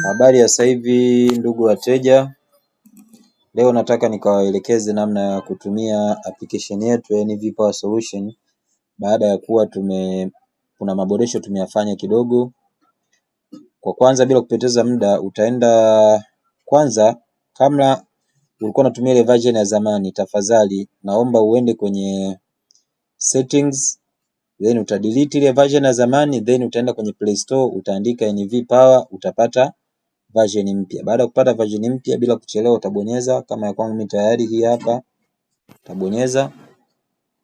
Habari ya sasa hivi ndugu wateja, leo nataka nikawaelekeze namna ya kutumia application yetu ya NV Power Solution baada ya kuwa kuna maboresho tumeyafanya kidogo. Kwa kwanza bila kupoteza muda, utaenda kwanza, kama ulikuwa unatumia ile version ya zamani, tafadhali naomba uende kwenye settings, then utadelete ile version ya zamani, then utaenda kwenye Play Store, utaandika NV Power, utapata version mpya. Baada ya kupata version mpya, bila kuchelewa utabonyeza kama ya kwangu mimi tayari hii hapa. Utabonyeza,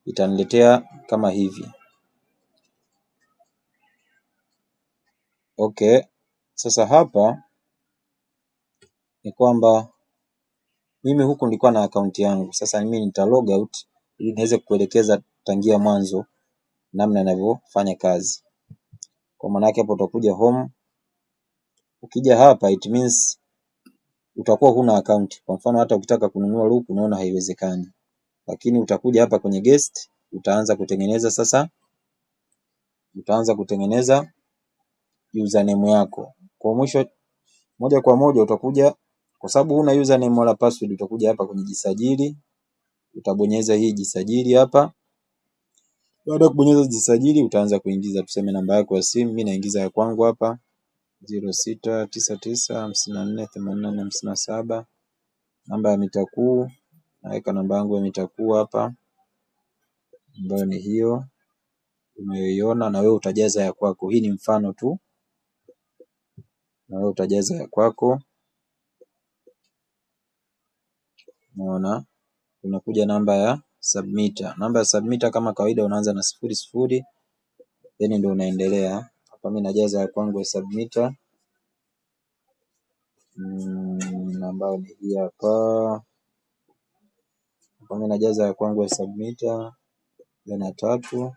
itaniletea kama hivi. Okay. Sasa hapa ni kwamba mimi huku nilikuwa na akaunti yangu. Sasa mimi nita log out ili niweze kuelekeza tangia mwanzo namna inavyofanya kazi. Kwa maana yake hapo utakuja home. Ukija hapa it means utakuwa huna account. Kwa mfano hata ukitaka kununua loop unaona haiwezekani. Lakini utakuja hapa kwenye guest, utaanza kutengeneza username yako. Kwa mwisho moja kwa moja utakuja, kwa sababu huna username wala password, utakuja hapa kwenye jisajili, utabonyeza hii jisajili hapa. Baada ya kubonyeza jisajili utaanza kuingiza tuseme namba yako ya simu. Mimi naingiza ya kwangu hapa 0699548457. Namba ya mita kuu naweka namba yangu ya mita kuu hapa ambayo ni hiyo unayoiona, na wewe utajaza ya kwako. Hii ni mfano tu, na wewe utajaza ya kwako. Unaona, unakuja namba ya submitter. Namba ya submitter kama kawaida unaanza na 00 then ndio unaendelea. Hapa mimi najaza ya kwangu ya submitter ambayo ni hii hapa. Hapa mimi najaza ya kwangu ya submitter 43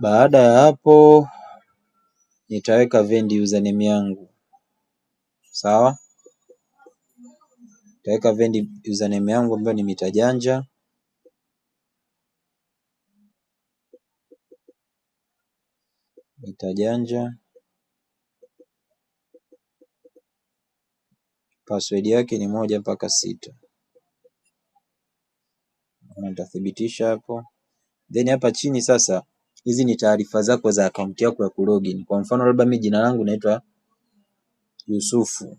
Baada ya hapo nitaweka vendi username yangu. Sawa? Nitaweka vendi username yangu ambayo ni mitajanja. Password yake ni 1 mpaka 6. Nitathibitisha hapo. Then hapa chini sasa, hizi ni taarifa zako za akaunti yako ya kulogin. Kwa mfano labda mimi jina langu naitwa Yusufu.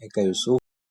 Weka Yusufu.